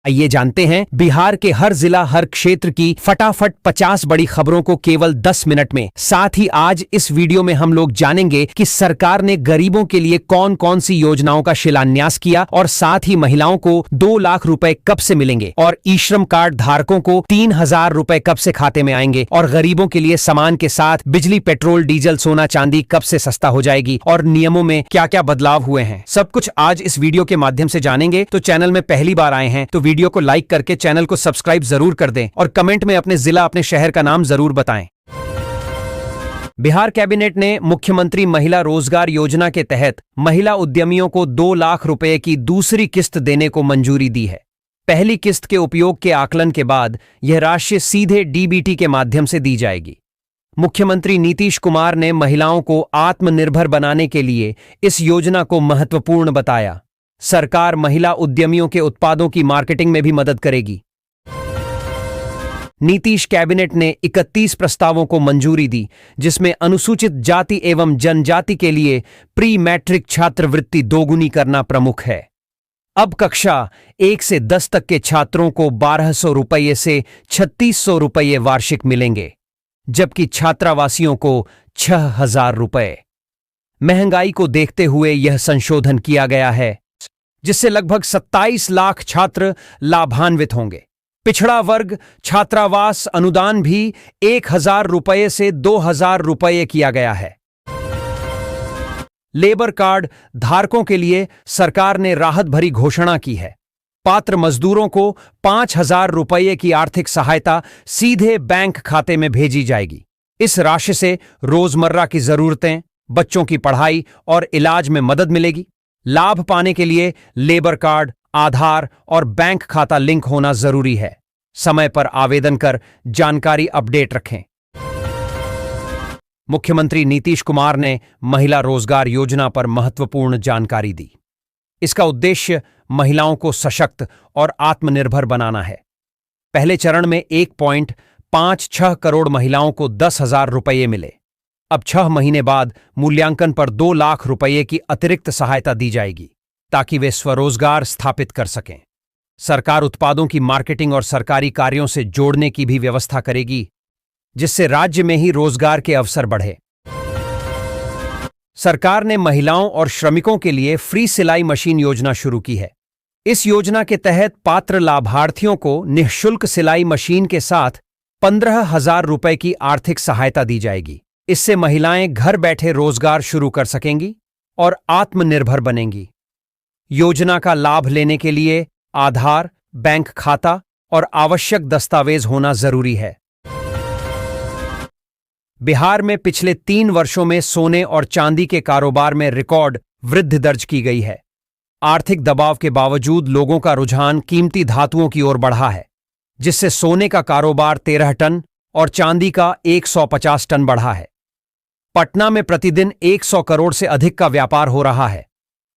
आइए जानते हैं बिहार के हर जिला हर क्षेत्र की फटाफट 50 बड़ी खबरों को केवल 10 मिनट में। साथ ही आज इस वीडियो में हम लोग जानेंगे कि सरकार ने गरीबों के लिए कौन कौन सी योजनाओं का शिलान्यास किया और साथ ही महिलाओं को 2 लाख रुपए कब से मिलेंगे और ई श्रम कार्ड धारकों को 3,000 रुपए कब से खाते में आएंगे और गरीबों के लिए सामान के साथ बिजली, पेट्रोल, डीजल, सोना, चांदी कब से सस्ता हो जाएगी और नियमों में क्या क्या बदलाव हुए हैं। सब कुछ आज इस वीडियो के माध्यम से जानेंगे। तो चैनल में पहली बार आए हैं तो वीडियो को लाइक करके चैनल को सब्सक्राइब जरूर कर दें और कमेंट में अपने जिला, अपने शहर का नाम जरूर बताएं। बिहार कैबिनेट ने मुख्यमंत्री महिला रोजगार योजना के तहत महिला उद्यमियों को 2 लाख रुपए की दूसरी किस्त देने को मंजूरी दी है। पहली किस्त के उपयोग के आकलन के बाद यह राशि सीधे डीबीटी के माध्यम से दी जाएगी। मुख्यमंत्री नीतीश कुमार ने महिलाओं को आत्मनिर्भर बनाने के लिए इस योजना को महत्वपूर्ण बताया। सरकार महिला उद्यमियों के उत्पादों की मार्केटिंग में भी मदद करेगी। नीतीश कैबिनेट ने 31 प्रस्तावों को मंजूरी दी, जिसमें अनुसूचित जाति एवं जनजाति के लिए प्री मैट्रिक छात्रवृत्ति दोगुनी करना प्रमुख है। अब कक्षा 1 से 10 तक के छात्रों को 1,200 रुपये से 3,600 रुपये वार्षिक मिलेंगे, जबकि छात्रावासियों को 6,000 रुपये। महंगाई को देखते हुए यह संशोधन किया गया है, जिससे लगभग 27 लाख छात्र लाभान्वित होंगे। पिछड़ा वर्ग छात्रावास अनुदान भी 1,000 रुपये से 2,000 रुपये किया गया है। लेबर कार्ड धारकों के लिए सरकार ने राहत भरी घोषणा की है। पात्र मजदूरों को 5,000 रुपये की आर्थिक सहायता सीधे बैंक खाते में भेजी जाएगी। इस राशि से रोजमर्रा की जरूरतें, बच्चों की पढ़ाई और इलाज में मदद मिलेगी। लाभ पाने के लिए लेबर कार्ड, आधार और बैंक खाता लिंक होना जरूरी है। समय पर आवेदन कर जानकारी अपडेट रखें। मुख्यमंत्री नीतीश कुमार ने महिला रोजगार योजना पर महत्वपूर्ण जानकारी दी। इसका उद्देश्य महिलाओं को सशक्त और आत्मनिर्भर बनाना है। पहले चरण में 1.56 करोड़ महिलाओं को 10,000 रुपये मिले। अब 6 महीने बाद मूल्यांकन पर 2 लाख रुपये की अतिरिक्त सहायता दी जाएगी, ताकि वे स्वरोजगार स्थापित कर सकें। सरकार उत्पादों की मार्केटिंग और सरकारी कार्यों से जोड़ने की भी व्यवस्था करेगी, जिससे राज्य में ही रोजगार के अवसर बढ़े। सरकार ने महिलाओं और श्रमिकों के लिए फ्री सिलाई मशीन योजना शुरू की है। इस योजना के तहत पात्र लाभार्थियों को निःशुल्क सिलाई मशीन के साथ 15,000 रुपये की आर्थिक सहायता दी जाएगी। इससे महिलाएं घर बैठे रोजगार शुरू कर सकेंगी और आत्मनिर्भर बनेंगी। योजना का लाभ लेने के लिए आधार, बैंक खाता और आवश्यक दस्तावेज होना जरूरी है। बिहार में पिछले 3 वर्षों में सोने और चांदी के कारोबार में रिकॉर्ड वृद्धि दर्ज की गई है। आर्थिक दबाव के बावजूद लोगों का रुझान कीमती धातुओं की ओर बढ़ा है, जिससे सोने का कारोबार 13 टन और चांदी का 150 टन बढ़ा है। पटना में प्रतिदिन 100 करोड़ से अधिक का व्यापार हो रहा है।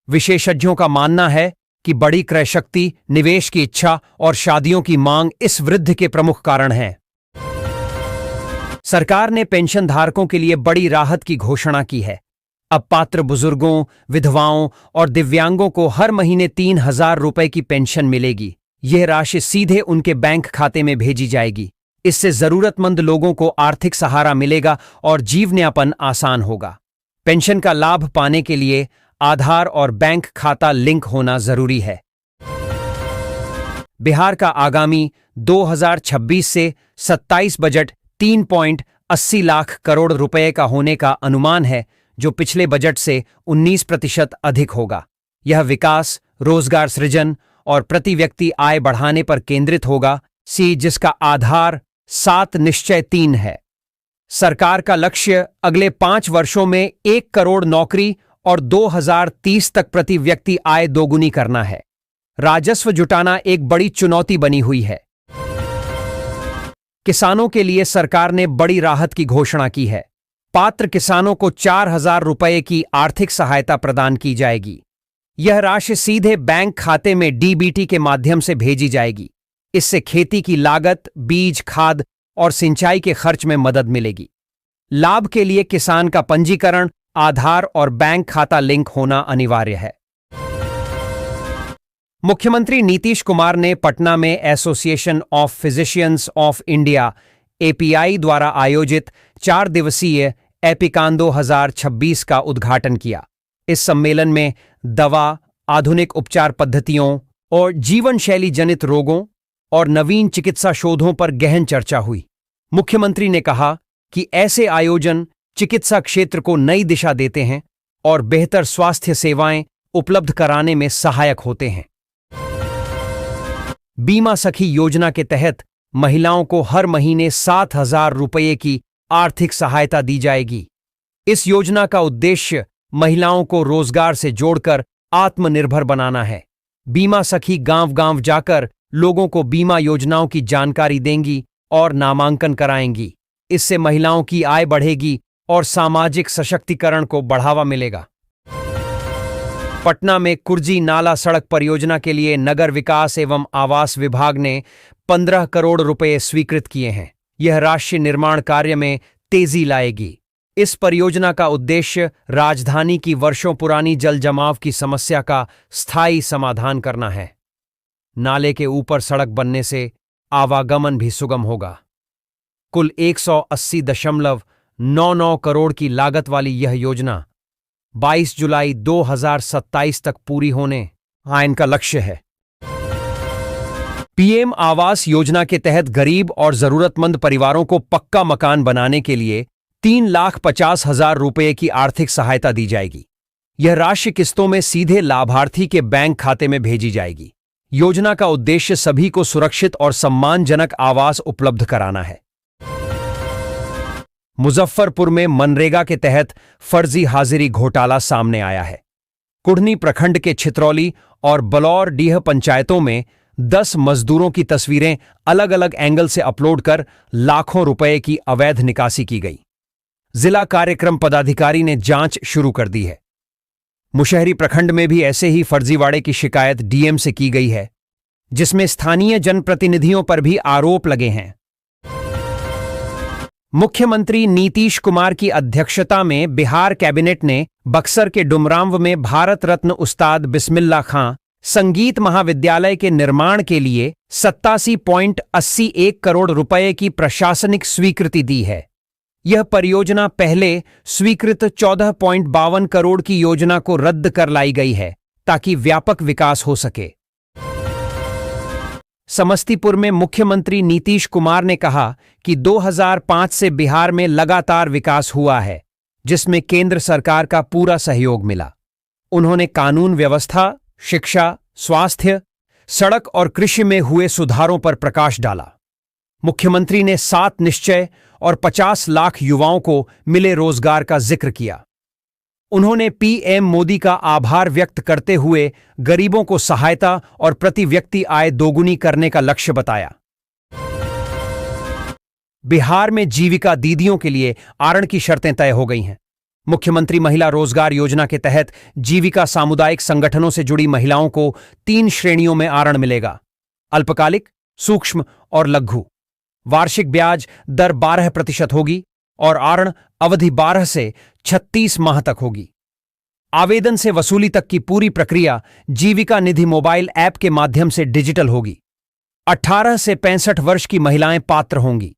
विशेषज्ञों का मानना है कि बड़ी क्रय शक्ति, निवेश की इच्छा और शादियों की मांग इस वृद्धि के प्रमुख कारण हैं। सरकार ने पेंशन धारकों के लिए बड़ी राहत की घोषणा की है। अब पात्र बुजुर्गों, विधवाओं और दिव्यांगों को हर महीने 3,000 रुपये की पेंशन मिलेगी। यह राशि सीधे उनके बैंक खाते में भेजी जाएगी। इससे जरूरतमंद लोगों को आर्थिक सहारा मिलेगा और जीवनयापन आसान होगा। पेंशन का लाभ पाने के लिए आधार और बैंक खाता लिंक होना जरूरी है। बिहार का आगामी 2026 से 27 बजट 3.80 लाख करोड़ रुपए का होने का अनुमान है, जो पिछले बजट से 19% अधिक होगा। यह विकास, रोजगार सृजन और प्रति व्यक्ति आय बढ़ाने पर केंद्रित होगा, जिसका आधार 7 निश्चय 3 है। सरकार का लक्ष्य अगले 5 वर्षों में 1 करोड़ नौकरी और 2030 तक प्रति व्यक्ति आय दोगुनी करना है। राजस्व जुटाना एक बड़ी चुनौती बनी हुई है। किसानों के लिए सरकार ने बड़ी राहत की घोषणा की है। पात्र किसानों को 4,000 रुपये की आर्थिक सहायता प्रदान की जाएगी। यह राशि सीधे बैंक खाते में डीबीटी के माध्यम से भेजी जाएगी। इससे खेती की लागत, बीज, खाद और सिंचाई के खर्च में मदद मिलेगी। लाभ के लिए किसान का पंजीकरण, आधार और बैंक खाता लिंक होना अनिवार्य है। मुख्यमंत्री नीतीश कुमार ने पटना में association of physicians of India API द्वारा आयोजित 4 दिवसीय एपिकान 2026 का उद्घाटन किया। इस सम्मेलन में दवा, आधुनिक उपचार पद्धतियों और जीवन शैली जनित रोगों और नवीन चिकित्सा शोधों पर गहन चर्चा हुई। मुख्यमंत्री ने कहा कि ऐसे आयोजन चिकित्सा क्षेत्र को नई दिशा देते हैं और बेहतर स्वास्थ्य सेवाएं उपलब्ध कराने में सहायक होते हैं। बीमा सखी योजना के तहत महिलाओं को हर महीने 7,000 रुपये की आर्थिक सहायता दी जाएगी। इस योजना का उद्देश्य महिलाओं को रोजगार से जोड़कर आत्मनिर्भर बनाना है। बीमा सखी गांव-गांव जाकर लोगों को बीमा योजनाओं की जानकारी देंगी और नामांकन कराएंगी। इससे महिलाओं की आय बढ़ेगी और सामाजिक सशक्तिकरण को बढ़ावा मिलेगा। पटना में कुर्जी नाला सड़क परियोजना के लिए नगर विकास एवं आवास विभाग ने 15 करोड़ रुपए स्वीकृत किए हैं। यह राष्ट्रीय निर्माण कार्य में तेजी लाएगी। इस परियोजना का उद्देश्य राजधानी की वर्षों पुरानी जल जमाव की समस्या का स्थायी समाधान करना है। नाले के ऊपर सड़क बनने से आवागमन भी सुगम होगा। कुल 180.99 करोड़ की लागत वाली यह योजना 22 जुलाई 2027 तक पूरी होने का लक्ष्य है। पीएम आवास योजना के तहत गरीब और जरूरतमंद परिवारों को पक्का मकान बनाने के लिए 3,50,000 रुपये की आर्थिक सहायता दी जाएगी। यह राशि किस्तों में सीधे लाभार्थी के बैंक खाते में भेजी जाएगी। योजना का उद्देश्य सभी को सुरक्षित और सम्मानजनक आवास उपलब्ध कराना है। मुजफ्फरपुर में मनरेगा के तहत फर्जी हाजिरी घोटाला सामने आया है। कुढ़नी प्रखंड के छितरौली और बलौर डीह पंचायतों में 10 मजदूरों की तस्वीरें अलग अलग एंगल से अपलोड कर लाखों रुपए की अवैध निकासी की गई। जिला कार्यक्रम पदाधिकारी ने जांच शुरू कर दी है। मुशहरी प्रखंड में भी ऐसे ही फर्जीवाड़े की शिकायत डीएम से की गई है, जिसमें स्थानीय जनप्रतिनिधियों पर भी आरोप लगे हैं। मुख्यमंत्री नीतीश कुमार की अध्यक्षता में बिहार कैबिनेट ने बक्सर के डुमरांव में भारत रत्न उस्ताद बिस्मिल्लाह खां संगीत महाविद्यालय के निर्माण के लिए 87.81 करोड़ रुपए की प्रशासनिक स्वीकृति दी है। यह परियोजना पहले स्वीकृत 14.52 करोड़ की योजना को रद्द कर लाई गई है ताकि व्यापक विकास हो सके। समस्तीपुर में मुख्यमंत्री नीतीश कुमार ने कहा कि 2005 से बिहार में लगातार विकास हुआ है, जिसमें केंद्र सरकार का पूरा सहयोग मिला। उन्होंने कानून व्यवस्था, शिक्षा, स्वास्थ्य, सड़क और कृषि में हुए सुधारों पर प्रकाश डाला। मुख्यमंत्री ने 7 निश्चय और 50 लाख युवाओं को मिले रोजगार का जिक्र किया। उन्होंने पीएम मोदी का आभार व्यक्त करते हुए गरीबों को सहायता और प्रति व्यक्ति आय दोगुनी करने का लक्ष्य बताया। बिहार में जीविका दीदियों के लिए आरण की शर्तें तय हो गई हैं। मुख्यमंत्री महिला रोजगार योजना के तहत जीविका सामुदायिक संगठनों से जुड़ी महिलाओं को 3 श्रेणियों में आरण मिलेगा: अल्पकालिक, सूक्ष्म और लघु। वार्षिक ब्याज दर 12% होगी और आरण अवधि 12 से 36 माह तक होगी। आवेदन से वसूली तक की पूरी प्रक्रिया जीविका निधि मोबाइल ऐप के माध्यम से डिजिटल होगी। 18 से 65 वर्ष की महिलाएं पात्र होंगी।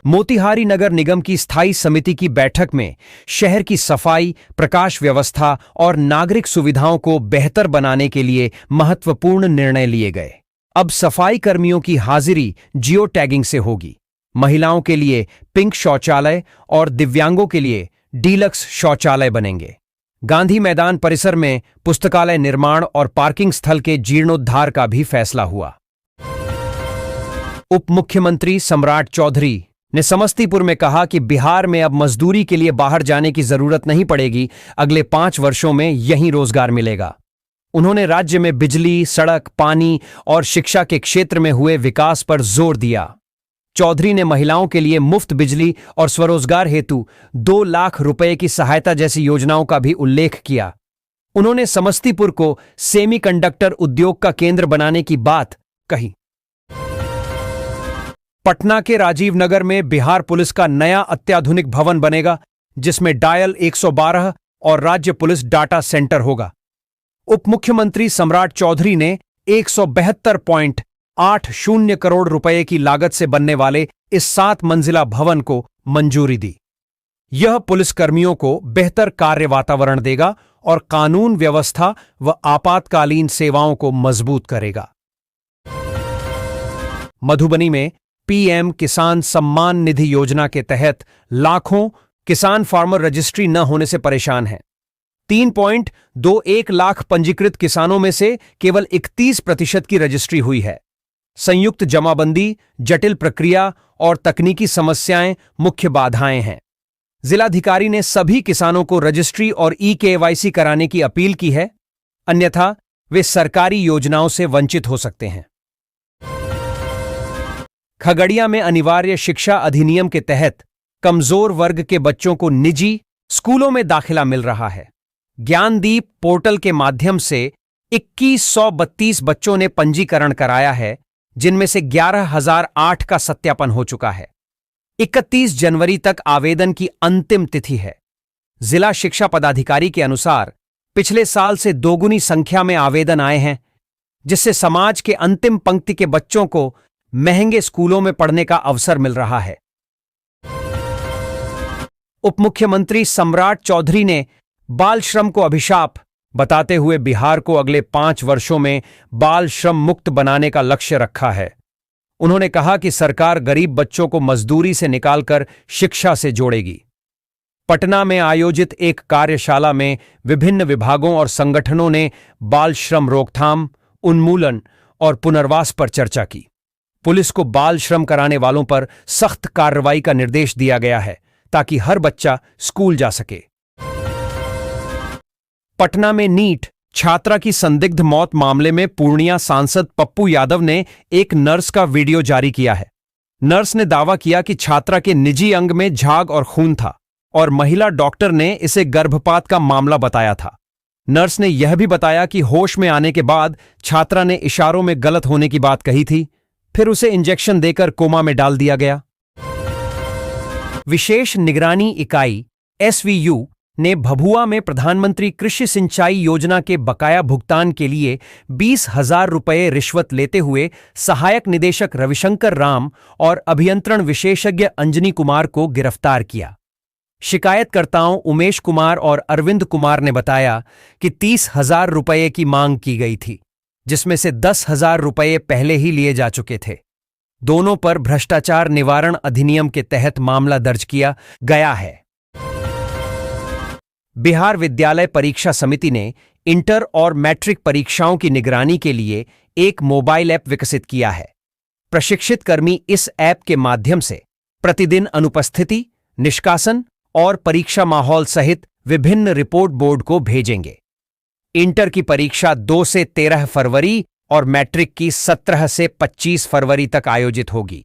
मोतिहारी नगर निगम की स्थायी समिति की बैठक में शहर की सफाई, प्रकाश व्यवस्था और नागरिक सुविधाओं को बेहतर बनाने के लिए महत्वपूर्ण निर्णय लिए गए। अब सफाई कर्मियों की हाजिरी जियो टैगिंग से होगी। महिलाओं के लिए पिंक शौचालय और दिव्यांगों के लिए डीलक्स शौचालय बनेंगे। गांधी मैदान परिसर में पुस्तकालय निर्माण और पार्किंग स्थल के जीर्णोद्धार का भी फैसला हुआ। उप मुख्यमंत्री सम्राट चौधरी ने समस्तीपुर में कहा कि बिहार में अब मजदूरी के लिए बाहर जाने की जरूरत नहीं पड़ेगी। अगले 5 वर्षों में यहीं रोजगार मिलेगा। उन्होंने राज्य में बिजली, सड़क, पानी और शिक्षा के क्षेत्र में हुए विकास पर जोर दिया। चौधरी ने महिलाओं के लिए मुफ्त बिजली और स्वरोजगार हेतु 2 लाख रुपए की सहायता जैसी योजनाओं का भी उल्लेख किया। उन्होंने समस्तीपुर को सेमीकंडक्टर उद्योग का केंद्र बनाने की बात कही। पटना के राजीव नगर में बिहार पुलिस का नया अत्याधुनिक भवन बनेगा, जिसमें डायल 112 और राज्य पुलिस डाटा सेंटर होगा। उप मुख्यमंत्री सम्राट चौधरी ने 172.80 करोड़ रुपए की लागत से बनने वाले इस 7 मंजिला भवन को मंजूरी दी। यह पुलिसकर्मियों को बेहतर कार्य वातावरण देगा और कानून व्यवस्था व आपातकालीन सेवाओं को मजबूत करेगा। मधुबनी में पीएम किसान सम्मान निधि योजना के तहत लाखों किसान फार्मर रजिस्ट्री न होने से परेशान हैं। 3.21 लाख पंजीकृत किसानों में से केवल 31% की रजिस्ट्री हुई है। संयुक्त जमाबंदी, जटिल प्रक्रिया और तकनीकी समस्याएं मुख्य बाधाएं हैं। जिलाधिकारी ने सभी किसानों को रजिस्ट्री और ई-केवाईसी कराने की अपील की है, अन्यथा वे सरकारी योजनाओं से वंचित हो सकते हैं। खगड़िया में अनिवार्य शिक्षा अधिनियम के तहत कमजोर वर्ग के बच्चों को निजी स्कूलों में दाखिला मिल रहा है। ज्ञानदीप पोर्टल के माध्यम से 2132 बच्चों ने पंजीकरण कराया है, जिनमें से 11,008 का सत्यापन हो चुका है। 31 जनवरी तक आवेदन की अंतिम तिथि है। जिला शिक्षा पदाधिकारी के अनुसार पिछले साल से दोगुनी संख्या में आवेदन आए हैं, जिससे समाज के अंतिम पंक्ति के बच्चों को महंगे स्कूलों में पढ़ने का अवसर मिल रहा है। उप मुख्यमंत्री सम्राट चौधरी ने बाल श्रम को अभिशाप बताते हुए बिहार को अगले 5 वर्षों में बाल श्रम मुक्त बनाने का लक्ष्य रखा है। उन्होंने कहा कि सरकार गरीब बच्चों को मजदूरी से निकालकर शिक्षा से जोड़ेगी। पटना में आयोजित एक कार्यशाला में विभिन्न विभागों और संगठनों ने बाल श्रम रोकथाम, उन्मूलन और पुनर्वास पर चर्चा की। पुलिस को बाल श्रम कराने वालों पर सख्त कार्रवाई का निर्देश दिया गया है, ताकि हर बच्चा स्कूल जा सके। पटना में नीट छात्रा की संदिग्ध मौत मामले में पूर्णिया सांसद पप्पू यादव ने एक नर्स का वीडियो जारी किया है। नर्स ने दावा किया कि छात्रा के निजी अंग में झाग और खून था और महिला डॉक्टर ने इसे गर्भपात का मामला बताया था। नर्स ने यह भी बताया कि होश में आने के बाद छात्रा ने इशारों में गलत होने की बात कही थी, फिर उसे इंजेक्शन देकर कोमा में डाल दिया गया। विशेष निगरानी इकाई एसवीयू ने भभुआ में प्रधानमंत्री कृषि सिंचाई योजना के बकाया भुगतान के लिए 20,000 रुपये रिश्वत लेते हुए सहायक निदेशक रविशंकर राम और अभियंत्रण विशेषज्ञ अंजनी कुमार को गिरफ्तार किया। शिकायतकर्ताओं उमेश कुमार और अरविंद कुमार ने बताया कि 30,000 रुपये की मांग की गई थी, जिसमें से 10,000 रुपये पहले ही लिए जा चुके थे। दोनों पर भ्रष्टाचार निवारण अधिनियम के तहत मामला दर्ज किया गया है। बिहार विद्यालय परीक्षा समिति ने इंटर और मैट्रिक परीक्षाओं की निगरानी के लिए एक मोबाइल ऐप विकसित किया है। प्रशिक्षित कर्मी इस ऐप के माध्यम से प्रतिदिन अनुपस्थिति, निष्कासन और परीक्षा माहौल सहित विभिन्न रिपोर्ट बोर्ड को भेजेंगे। इंटर की परीक्षा 2 से 13 फरवरी और मैट्रिक की 17 से 25 फरवरी तक आयोजित होगी।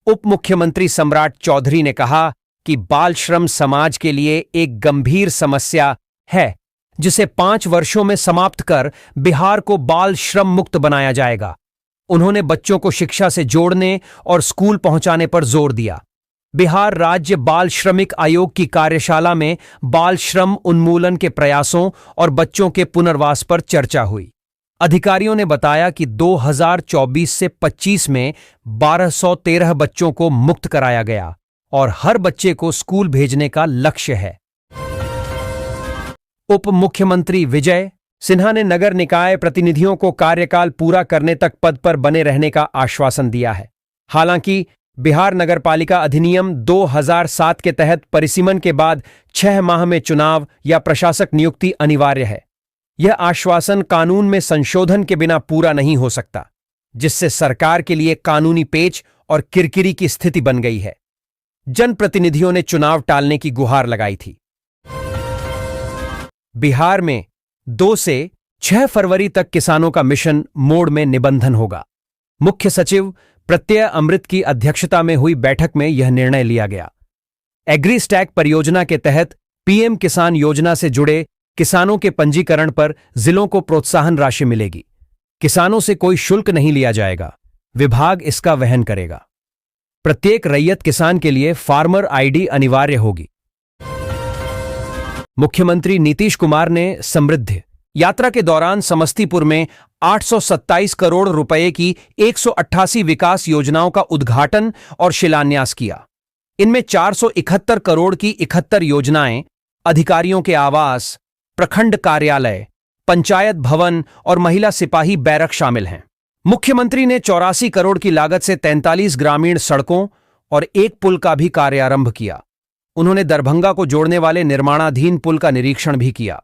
उप मुख्यमंत्री सम्राट चौधरी ने कहा कि बाल श्रम समाज के लिए एक गंभीर समस्या है, जिसे 5 वर्षों में समाप्त कर बिहार को बाल श्रम मुक्त बनाया जाएगा। उन्होंने बच्चों को शिक्षा से जोड़ने और स्कूल पहुंचाने पर जोर दिया। बिहार राज्य बाल श्रमिक आयोग की कार्यशाला में बाल श्रम उन्मूलन के प्रयासों और बच्चों के पुनर्वास पर चर्चा हुई। अधिकारियों ने बताया कि 2024 से 25 में 1213 बच्चों को मुक्त कराया गया और हर बच्चे को स्कूल भेजने का लक्ष्य है। उप मुख्यमंत्री विजय सिन्हा ने नगर निकाय प्रतिनिधियों को कार्यकाल पूरा करने तक पद पर बने रहने का आश्वासन दिया है। हालांकि बिहार नगरपालिका अधिनियम 2007 के तहत परिसीमन के बाद 6 माह में चुनाव या प्रशासक नियुक्ति अनिवार्य है। यह आश्वासन कानून में संशोधन के बिना पूरा नहीं हो सकता, जिससे सरकार के लिए कानूनी पेच और किरकिरी की स्थिति बन गई है। जनप्रतिनिधियों ने चुनाव टालने की गुहार लगाई थी। बिहार में 2 से 6 फरवरी तक किसानों का मिशन मोड में निबंधन होगा। मुख्य सचिव प्रत्यय अमृत की अध्यक्षता में हुई बैठक में यह निर्णय लिया गया। एग्री स्टैक परियोजना के तहत पीएम किसान योजना से जुड़े किसानों के पंजीकरण पर जिलों को प्रोत्साहन राशि मिलेगी। किसानों से कोई शुल्क नहीं लिया जाएगा, विभाग इसका वहन करेगा। प्रत्येक रैयत किसान के लिए फार्मर आईडी अनिवार्य होगी। मुख्यमंत्री नीतीश कुमार ने समृद्धि यात्रा के दौरान समस्तीपुर में 827 करोड़ रुपए की 188 विकास योजनाओं का उद्घाटन और शिलान्यास किया। इनमें 471 करोड़ की 71 योजनाएं अधिकारियों के आवास, प्रखंड कार्यालय, पंचायत भवन और महिला सिपाही बैरक शामिल हैं। मुख्यमंत्री ने 84 करोड़ की लागत से 43 ग्रामीण सड़कों और एक पुल का भी कार्यारंभ किया। उन्होंने दरभंगा को जोड़ने वाले निर्माणाधीन पुल का निरीक्षण भी किया।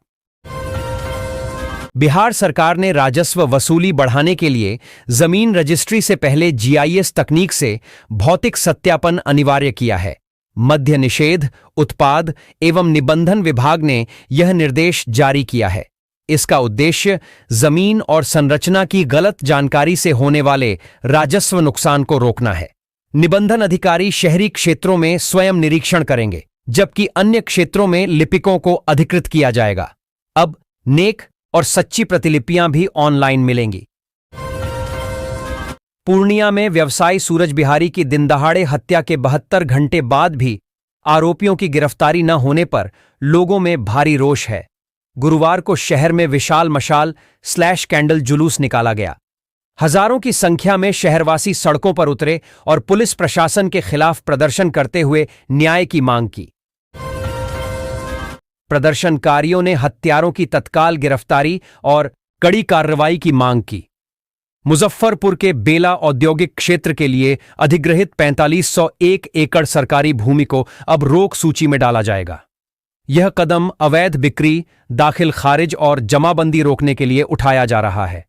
बिहार सरकार ने राजस्व वसूली बढ़ाने के लिए जमीन रजिस्ट्री से पहले जीआईएस तकनीक से भौतिक सत्यापन अनिवार्य किया है। मद्य निषेध, उत्पाद एवं निबंधन विभाग ने यह निर्देश जारी किया है। इसका उद्देश्य जमीन और संरचना की गलत जानकारी से होने वाले राजस्व नुकसान को रोकना है। निबंधन अधिकारी शहरी क्षेत्रों में स्वयं निरीक्षण करेंगे, जबकि अन्य क्षेत्रों में लिपिकों को अधिकृत किया जाएगा। अब नेक और सच्ची प्रतिलिपियां भी ऑनलाइन मिलेंगी। पूर्णिया में व्यवसायी सूरज बिहारी की दिनदहाड़े हत्या के 72 घंटे बाद भी आरोपियों की गिरफ्तारी न होने पर लोगों में भारी रोष है। गुरुवार को शहर में विशाल मशाल / कैंडल जुलूस निकाला गया। हजारों की संख्या में शहरवासी सड़कों पर उतरे और पुलिस प्रशासन के खिलाफ प्रदर्शन करते हुए न्याय की मांग की। प्रदर्शनकारियों ने हत्यारों की तत्काल गिरफ्तारी और कड़ी कार्रवाई की मांग की। मुजफ्फरपुर के बेला औद्योगिक क्षेत्र के लिए अधिग्रहित 4501 एकड़ सरकारी भूमि को अब रोक सूची में डाला जाएगा। यह कदम अवैध बिक्री, दाखिल खारिज और जमाबंदी रोकने के लिए उठाया जा रहा है।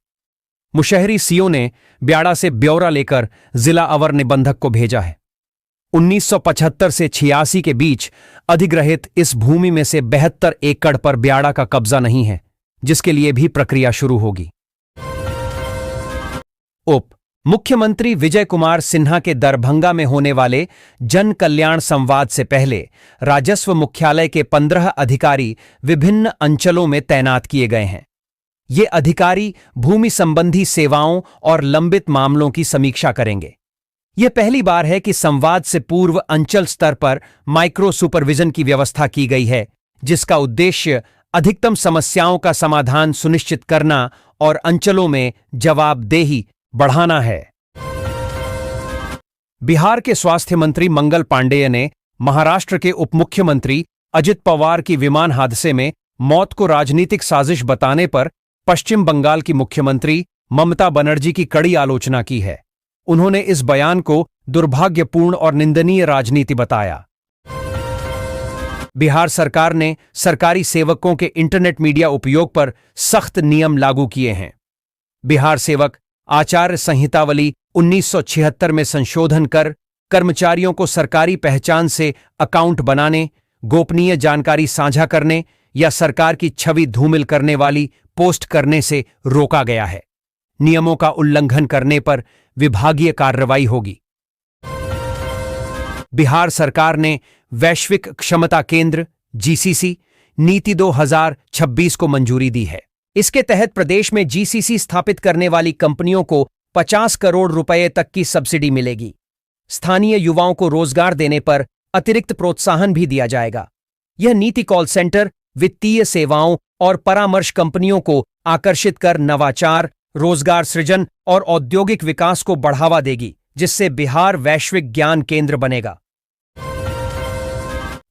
मुशहरी सीओ ने ब्याड़ा से ब्यौरा लेकर जिला अवर निबंधक को भेजा है। 1975 से 86 के बीच अधिग्रहित इस भूमि में से 72 एकड़ पर ब्याड़ा का कब्जा नहीं है, जिसके लिए भी प्रक्रिया शुरू होगी। उप मुख्यमंत्री विजय कुमार सिन्हा के दरभंगा में होने वाले जन कल्याण संवाद से पहले राजस्व मुख्यालय के 15 अधिकारी विभिन्न अंचलों में तैनात किए गए हैं। ये अधिकारी भूमि संबंधी सेवाओं और लंबित मामलों की समीक्षा करेंगे। यह पहली बार है कि संवाद से पूर्व अंचल स्तर पर माइक्रो सुपरविजन की व्यवस्था की गई है, जिसका उद्देश्य अधिकतम समस्याओं का समाधान सुनिश्चित करना और अंचलों में जवाबदेही बढ़ाना है। बिहार के स्वास्थ्य मंत्री मंगल पांडेय ने महाराष्ट्र के उपमुख्यमंत्री अजित पवार की विमान हादसे में मौत को राजनीतिक साजिश बताने पर पश्चिम बंगाल की मुख्यमंत्री ममता बनर्जी की कड़ी आलोचना की है। उन्होंने इस बयान को दुर्भाग्यपूर्ण और निंदनीय राजनीति बताया। बिहार सरकार ने सरकारी सेवकों के इंटरनेट मीडिया उपयोग पर सख्त नियम लागू किए हैं। बिहार सेवक आचार्य संहितावली 1976 में संशोधन कर कर्मचारियों को सरकारी पहचान से अकाउंट बनाने, गोपनीय जानकारी साझा करने या सरकार की छवि धूमिल करने वाली पोस्ट करने से रोका गया है। नियमों का उल्लंघन करने पर विभागीय कार्रवाई होगी। बिहार सरकार ने वैश्विक क्षमता केंद्र जीसीसी नीति 2026 को मंजूरी दी है। इसके तहत प्रदेश में जीसीसी स्थापित करने वाली कंपनियों को 50 करोड़ रुपए तक की सब्सिडी मिलेगी। स्थानीय युवाओं को रोजगार देने पर अतिरिक्त प्रोत्साहन भी दिया जाएगा। यह नीति कॉल सेंटर, वित्तीय सेवाओं और परामर्श कंपनियों को आकर्षित कर नवाचार, रोजगार सृजन और औद्योगिक विकास को बढ़ावा देगी, जिससे बिहार वैश्विक ज्ञान केंद्र बनेगा।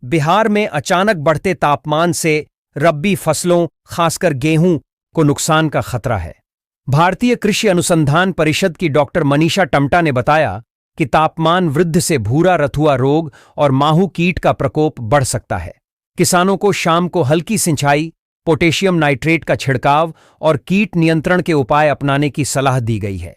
बिहार में अचानक बढ़ते तापमान से रब्बी फसलों, खासकर गेहूं को नुकसान का खतरा है। भारतीय कृषि अनुसंधान परिषद की डॉक्टर मनीषा टमटा ने बताया कि तापमान वृद्धि से भूरा रथुआ रोग और माहू कीट का प्रकोप बढ़ सकता है। किसानों को शाम को हल्की सिंचाई, पोटेशियम नाइट्रेट का छिड़काव और कीट नियंत्रण के उपाय अपनाने की सलाह दी गई है।